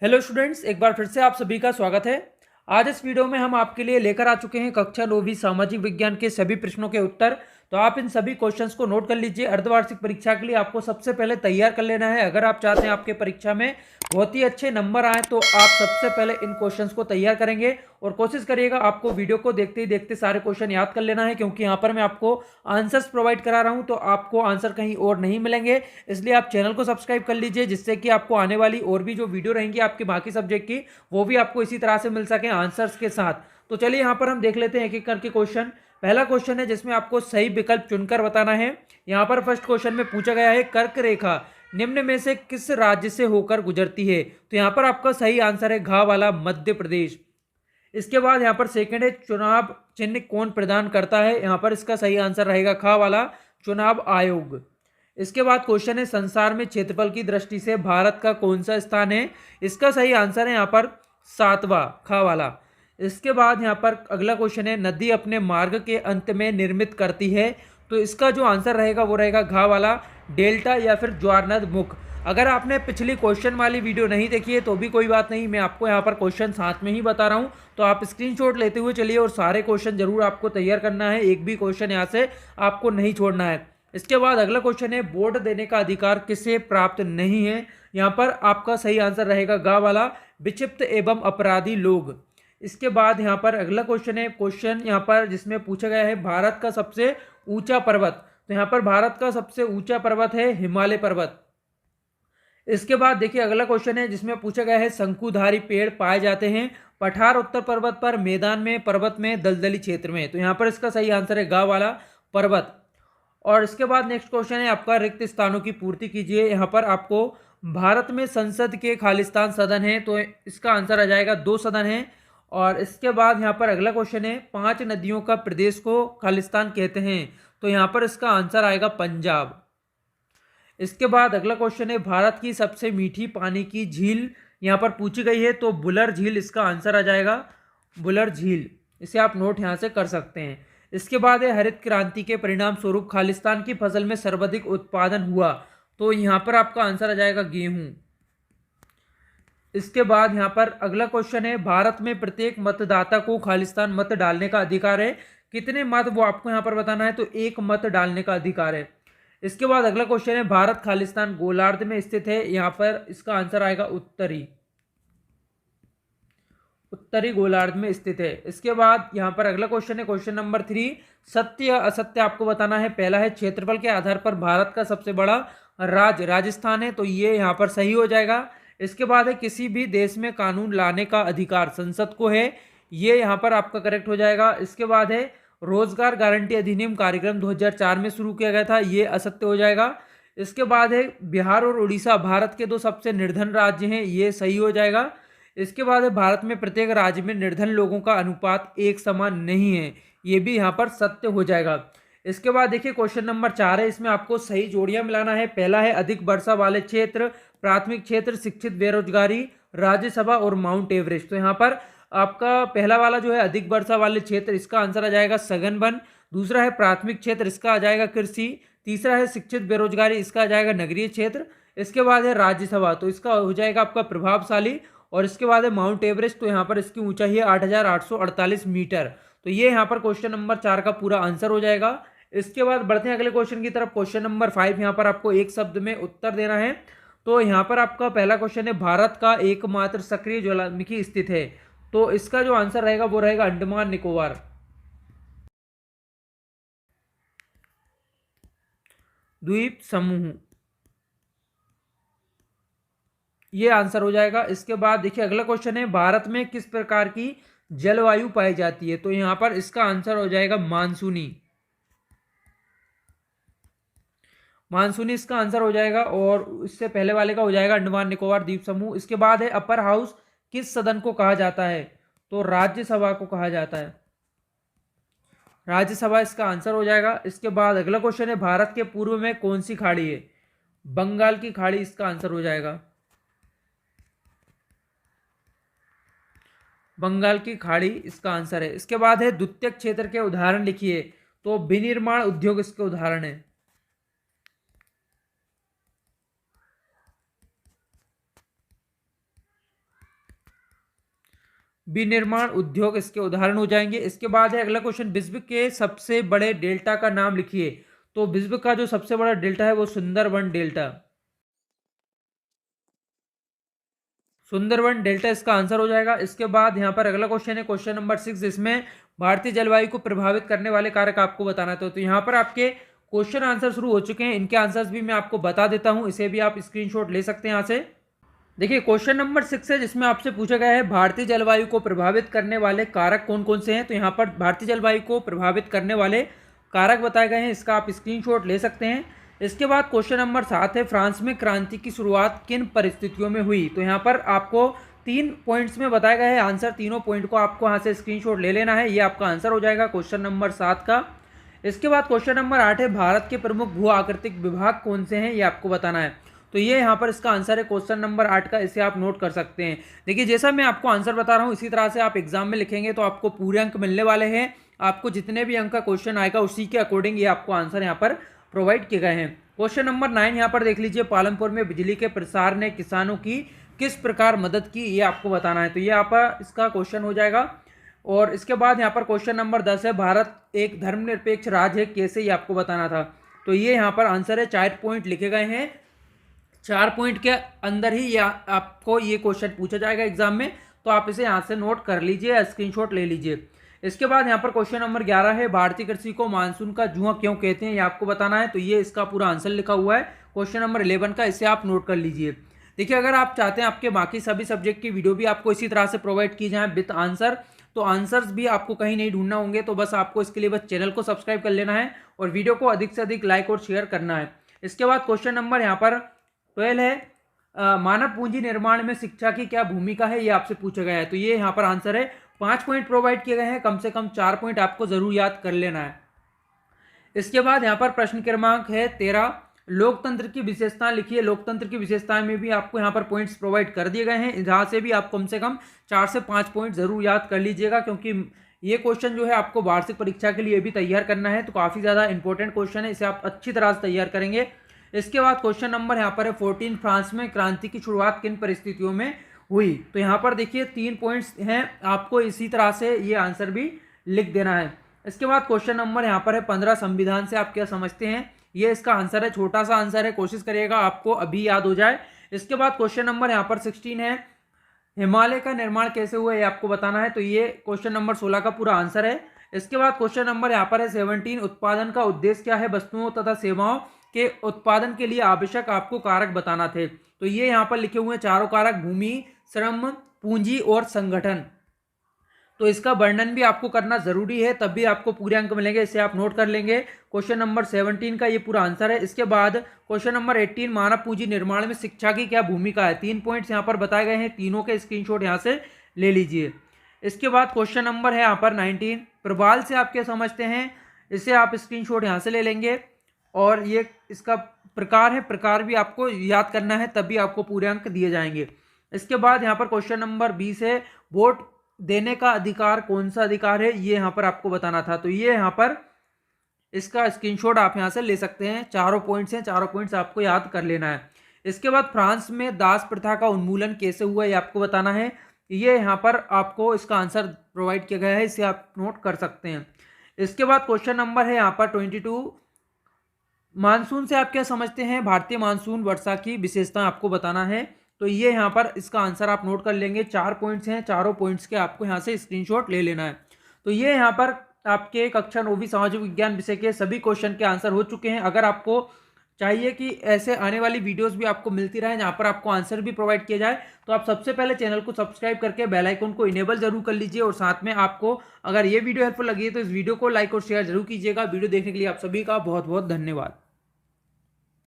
Hello students, एक बार फिर से आप सभी का स्वागत है। आज इस वीडियो में हम आपके लिए लेकर आ चुके हैं कक्षा 9वीं सामाजिक विज्ञान के सभी प्रश्नों के उत्तर। तो आप इन सभी क्वेश्चंस को नोट कर लीजिए। अर्धवार्षिक परीक्षा के लिए आपको सबसे पहले तैयार कर लेना है। अगर आप चाहते हैं आपके परीक्षा में बहुत ही अच्छे नंबर आए तो आप सबसे पहले इन क्वेश्चंस को तैयार करेंगे और कोशिश करिएगा आपको वीडियो को देखते ही देखते सारे क्वेश्चन याद कर लेना है, क्योंकि यहाँ पर मैं आपको आंसर्स प्रोवाइड करा रहा हूँ तो आपको आंसर कहीं और नहीं मिलेंगे। इसलिए आप चैनल को सब्सक्राइब कर लीजिए, जिससे कि आपको आने वाली और भी जो वीडियो रहेंगी आपके बाकी सब्जेक्ट की वो भी आपको इसी तरह से मिल सके आंसर्स के साथ। तो चलिए यहाँ पर हम देख लेते हैं एक एक करके क्वेश्चन। पहला क्वेश्चन है जिसमें आपको सही विकल्प चुनकर बताना है। यहाँ पर फर्स्ट क्वेश्चन में पूछा गया है कर्क रेखा निम्न में से किस राज्य से होकर गुजरती है। तो यहाँ पर आपका सही आंसर है घ वाला मध्य प्रदेश। इसके बाद यहाँ पर सेकंड है चुनाव चिन्ह कौन प्रदान करता है। यहाँ पर इसका सही आंसर रहेगा ख वाला चुनाव आयोग। इसके बाद क्वेश्चन है संसार में क्षेत्रफल की दृष्टि से भारत का कौन सा स्थान है। इसका सही आंसर है यहाँ पर सातवां ख वाला। इसके बाद यहाँ पर अगला क्वेश्चन है नदी अपने मार्ग के अंत में निर्मित करती है। तो इसका जो आंसर रहेगा वो रहेगा घ वाला डेल्टा या फिर ज्वारनद मुख। अगर आपने पिछली क्वेश्चन वाली वीडियो नहीं देखी है तो भी कोई बात नहीं, मैं आपको यहाँ पर क्वेश्चन साथ में ही बता रहा हूँ, तो आप स्क्रीनशॉट लेते हुए चलिए और सारे क्वेश्चन जरूर आपको तैयार करना है। एक भी क्वेश्चन यहाँ से आपको नहीं छोड़ना है। इसके बाद अगला क्वेश्चन है वोट देने का अधिकार किसे प्राप्त नहीं है। यहाँ पर आपका सही आंसर रहेगा ग वाला विक्षिप्त एवं अपराधी लोग। इसके बाद यहाँ पर अगला क्वेश्चन है क्वेश्चन यहाँ पर जिसमें पूछा गया है भारत का सबसे ऊंचा पर्वत। तो यहाँ पर भारत का सबसे ऊंचा पर्वत है हिमालय पर्वत। इसके बाद देखिए अगला क्वेश्चन है जिसमें पूछा गया है शंकुधारी पेड़ पाए जाते हैं पठार उत्तर पर्वत पर, मैदान में, पर्वत में, दलदली क्षेत्र में। तो यहाँ पर इसका सही आंसर है ग वाला पर्वत। और इसके बाद नेक्स्ट क्वेश्चन है आपका रिक्त स्थानों की पूर्ति कीजिए। यहाँ पर आपको भारत में संसद के खालिस्तान सदन है, तो इसका आंसर आ जाएगा 2 सदन है। और इसके बाद यहाँ पर अगला क्वेश्चन है 5 नदियों का प्रदेश को खालिस्तान कहते हैं। तो यहाँ पर इसका आंसर आएगा पंजाब। इसके बाद अगला क्वेश्चन है भारत की सबसे मीठी पानी की झील यहाँ पर पूछी गई है, तो बुलर झील इसका आंसर आ जाएगा बुलर झील। इसे आप नोट यहाँ से कर सकते हैं। इसके बाद है हरित क्रांति के परिणाम स्वरूप खालिस्तान की फसल में सर्वाधिक उत्पादन हुआ। तो यहाँ पर आपका आंसर आ जाएगा गेहूं। इसके बाद यहाँ पर अगला क्वेश्चन है भारत में प्रत्येक मतदाता को खालिस्तान मत डालने का अधिकार है। कितने मत वो आपको यहाँ पर बताना है, तो 1 मत डालने का अधिकार है। इसके बाद अगला क्वेश्चन है भारत खालिस्तान गोलार्ध में स्थित है। यहाँ पर इसका आंसर आएगा उत्तरी गोलार्ध में स्थित है। इसके बाद यहाँ पर अगला क्वेश्चन है क्वेश्चन नंबर 3 सत्य या असत्य आपको बताना है। पहला है क्षेत्रफल के आधार पर भारत का सबसे बड़ा राज्य राजस्थान है, तो ये यहाँ पर सही हो जाएगा। इसके बाद है किसी भी देश में कानून लाने का अधिकार संसद को है, ये यहाँ पर आपका करेक्ट हो जाएगा। इसके बाद है रोजगार गारंटी अधिनियम कार्यक्रम 2004 में शुरू किया गया था, ये असत्य हो जाएगा। इसके बाद है बिहार और उड़ीसा भारत के 2 सबसे निर्धन राज्य हैं, ये सही हो जाएगा। इसके बाद है भारत में प्रत्येक राज्य में निर्धन लोगों का अनुपात एक समान नहीं है, ये भी यहाँ पर सत्य हो जाएगा। इसके बाद देखिए क्वेश्चन नंबर 4 है, इसमें आपको सही जोड़ियां मिलाना है। पहला है अधिक वर्षा वाले क्षेत्र, प्राथमिक क्षेत्र, शिक्षित बेरोजगारी, राज्यसभा और माउंट एवरेस्ट। तो यहाँ पर आपका पहला वाला जो है अधिक वर्षा वाले क्षेत्र, इसका आंसर आ जाएगा सघन वन। दूसरा है प्राथमिक क्षेत्र, इसका आ जाएगा कृषि। तीसरा है शिक्षित बेरोजगारी, इसका आ जाएगा नगरीय क्षेत्र। इसके बाद है राज्यसभा, तो इसका हो जाएगा आपका प्रभावशाली। और इसके बाद है माउंट एवरेस्ट, तो यहाँ पर इसकी ऊंचाई है 8,848 मीटर। तो ये यहाँ पर क्वेश्चन नंबर 4 का पूरा आंसर हो जाएगा। इसके बाद बढ़ते हैं अगले क्वेश्चन की तरफ। क्वेश्चन नंबर 5 यहाँ पर आपको एक शब्द में उत्तर देना है। तो यहाँ पर आपका पहला क्वेश्चन है भारत का एकमात्र सक्रिय ज्वालामुखी स्थित है। तो इसका जो आंसर रहेगा वो रहेगा अंडमान निकोबार द्वीप समूह, ये आंसर हो जाएगा। इसके बाद देखिए अगला क्वेश्चन है भारत में किस प्रकार की जलवायु पाई जाती है। तो यहां पर इसका आंसर हो जाएगा मानसूनी। मानसूनी इसका आंसर हो जाएगा। और इससे पहले वाले का हो जाएगा अंडमान निकोबार द्वीप समूह। इसके बाद है अपर हाउस किस सदन को कहा जाता है। तो राज्यसभा को कहा जाता है, राज्यसभा इसका आंसर हो जाएगा। इसके बाद अगला क्वेश्चन है भारत के पूर्व में कौन सी खाड़ी है। बंगाल की खाड़ी इसका आंसर हो जाएगा, बंगाल की खाड़ी इसका आंसर है। इसके बाद है द्वितीयक क्षेत्र के उदाहरण लिखिए। तो विनिर्माण उद्योग इसके उदाहरण है। विनिर्माण उद्योग इसके उदाहरण हो जाएंगे। इसके बाद है अगला क्वेश्चन, विश्व के सबसे बड़े डेल्टा का नाम लिखिए। तो विश्व का जो सबसे बड़ा डेल्टा है वो सुंदरबन डेल्टा, सुंदरबन डेल्टा इसका आंसर हो जाएगा। इसके बाद यहाँ पर अगला क्वेश्चन है क्वेश्चन नंबर 6, जिसमें भारतीय जलवायु को प्रभावित करने वाले कारक आपको बताना था। तो यहाँ पर आपके क्वेश्चन आंसर शुरू हो चुके हैं, इनके आंसर्स भी मैं आपको बता देता हूँ, इसे भी आप स्क्रीनशॉट ले सकते हैं यहाँ से। देखिए क्वेश्चन नंबर 6 है, जिसमें आपसे पूछा गया है भारतीय जलवायु को प्रभावित करने वाले कारक कौन कौन से हैं। तो यहाँ पर भारतीय जलवायु को प्रभावित करने वाले कारक बताए गए हैं, इसका आप स्क्रीनशॉट ले सकते हैं। इसके बाद क्वेश्चन नंबर 7 है, फ्रांस में क्रांति की शुरुआत किन परिस्थितियों में हुई। तो यहाँ पर आपको 3 पॉइंट्स में बताया गया है आंसर, तीनों पॉइंट को आपको यहाँ से स्क्रीनशॉट ले लेना है, ये आपका आंसर हो जाएगा क्वेश्चन नंबर 7 का। इसके बाद क्वेश्चन नंबर 8 है, भारत के प्रमुख भू आकृतिक विभाग कौन से हैं, ये आपको बताना है। तो ये यहाँ पर इसका आंसर है क्वेश्चन नंबर 8 का, इसे आप नोट कर सकते हैं। देखिए जैसा मैं आपको आंसर बता रहा हूँ इसी तरह से आप एग्जाम में लिखेंगे तो आपको पूरे अंक मिलने वाले हैं। आपको जितने भी अंक का क्वेश्चन आएगा उसी के अकॉर्डिंग ये आपको आंसर यहाँ पर प्रोवाइड किए गए हैं। क्वेश्चन नंबर 9 यहाँ पर देख लीजिए, पालमपुर में बिजली के प्रसार ने किसानों की किस प्रकार मदद की, ये आपको बताना है। तो ये यहाँ पर इसका क्वेश्चन हो जाएगा। और इसके बाद यहाँ पर क्वेश्चन नंबर 10 है, भारत एक धर्मनिरपेक्ष राज्य है कैसे, ये आपको बताना था। तो ये यहाँ पर आंसर है, 4 पॉइंट लिखे गए हैं, 4 पॉइंट के अंदर ही ये आपको ये क्वेश्चन पूछा जाएगा एग्जाम में, तो आप इसे यहाँ से नोट कर लीजिए, स्क्रीनशॉट ले लीजिए। इसके बाद यहाँ पर क्वेश्चन नंबर 11 है, भारतीय कृषि को मानसून का जुआ क्यों कहते हैं, ये आपको बताना है। तो ये इसका पूरा आंसर लिखा हुआ है क्वेश्चन नंबर 11 का, इसे आप नोट कर लीजिए। देखिए अगर आप चाहते हैं आपके बाकी सभी सब्जेक्ट की वीडियो भी आपको इसी तरह से प्रोवाइड की जाए विद आंसर, तो आंसर्स भी आपको कहीं नहीं ढूंढना होंगे, तो बस आपको इसके लिए बस चैनल को सब्सक्राइब कर लेना है और वीडियो को अधिक से अधिक लाइक और शेयर करना है। इसके बाद क्वेश्चन नंबर यहाँ पर 12 है, मानव पूंजी निर्माण में शिक्षा की क्या भूमिका है, ये आपसे पूछा गया है। तो ये यहाँ पर आंसर है, 5 पॉइंट प्रोवाइड किए गए हैं, कम से कम 4 पॉइंट आपको जरूर याद कर लेना है। इसके बाद यहाँ पर प्रश्न क्रमांक है 13, लोकतंत्र की विशेषताएं लिखिए। लोकतंत्र की विशेषताएं में भी आपको यहाँ पर पॉइंट्स प्रोवाइड कर दिए गए हैं, जहाँ से भी आप कम से कम 4 से 5 पॉइंट जरूर याद कर लीजिएगा, क्योंकि ये क्वेश्चन जो है आपको वार्षिक परीक्षा के लिए भी तैयार करना है, तो काफ़ी ज़्यादा इंपॉर्टेंट क्वेश्चन है, इसे आप अच्छी तरह से तैयार करेंगे। इसके बाद क्वेश्चन नंबर यहाँ पर है 14, फ्रांस में क्रांति की शुरुआत किन परिस्थितियों में हुई। तो यहाँ पर देखिए 3 पॉइंट्स हैं, आपको इसी तरह से ये आंसर भी लिख देना है। इसके बाद क्वेश्चन नंबर यहाँ पर है 15, संविधान से आप क्या समझते हैं, ये इसका आंसर है, छोटा सा आंसर है, कोशिश करिएगा आपको अभी याद हो जाए। इसके बाद क्वेश्चन नंबर यहाँ पर 16 है, हिमालय का निर्माण कैसे हुआ, ये आपको बताना है। तो ये क्वेश्चन नंबर 16 का पूरा आंसर है। इसके बाद क्वेश्चन नंबर यहाँ पर है 17, उत्पादन का उद्देश्य क्या है, वस्तुओं तथा सेवाओं के उत्पादन के लिए आवश्यक आपको कारक बताना थे। तो ये यहाँ पर लिखे हुए हैं चारों कारक, भूमि, श्रम, पूंजी और संगठन। तो इसका वर्णन भी आपको करना जरूरी है, तब भी आपको पूरे अंक मिलेंगे, इसे आप नोट कर लेंगे। क्वेश्चन नंबर 17 का ये पूरा आंसर है। इसके बाद क्वेश्चन नंबर 18, मानव पूंजी निर्माण में शिक्षा की क्या भूमिका है। 3 पॉइंट्स यहाँ पर बताए गए हैं, तीनों के स्क्रीनशॉट यहाँ से ले लीजिए। इसके बाद क्वेश्चन नंबर है यहाँ पर 19, प्रबाल से आप क्या समझते हैं, इसे आप स्क्रीनशॉट यहाँ से ले लेंगे। और ये इसका प्रकार है, प्रकार भी आपको याद करना है, तभी आपको पूरे अंक दिए जाएंगे। इसके बाद यहाँ पर क्वेश्चन नंबर 20 है, वोट देने का अधिकार कौन सा अधिकार है, ये यहाँ पर आपको बताना था। तो ये यहाँ पर इसका स्क्रीनशॉट आप यहाँ से ले सकते हैं, चारों पॉइंट्स हैं, चारों पॉइंट्स आपको याद कर लेना है। इसके बाद फ्रांस में दास प्रथा का उन्मूलन कैसे हुआ, ये आपको बताना है। ये यहाँ पर आपको इसका आंसर प्रोवाइड किया गया है, इसे आप नोट कर सकते हैं। इसके बाद क्वेश्चन नंबर है यहाँ पर 22, मानसून से आप क्या समझते हैं, भारतीय मानसून वर्षा की विशेषता आपको बताना है। तो ये यहाँ पर इसका आंसर आप नोट कर लेंगे, 4 पॉइंट्स हैं, चारों पॉइंट्स के आपको यहाँ से स्क्रीनशॉट ले लेना है। तो ये यहाँ पर आपके कक्षा 9वीं सामाजिक विज्ञान विषय के सभी क्वेश्चन के आंसर हो चुके हैं। अगर आपको चाहिए कि ऐसे आने वाली वीडियोस भी आपको मिलती रहे जहाँ पर आपको आंसर भी प्रोवाइड किया जाए, तो आप सबसे पहले चैनल को सब्सक्राइब करके बेल आइकन को इनेबल जरूर कर लीजिए। और साथ में आपको अगर ये वीडियो हेल्पफुल लगी है तो इस वीडियो को लाइक और शेयर जरूर कीजिएगा। वीडियो देखने के लिए आप सभी का बहुत बहुत धन्यवाद।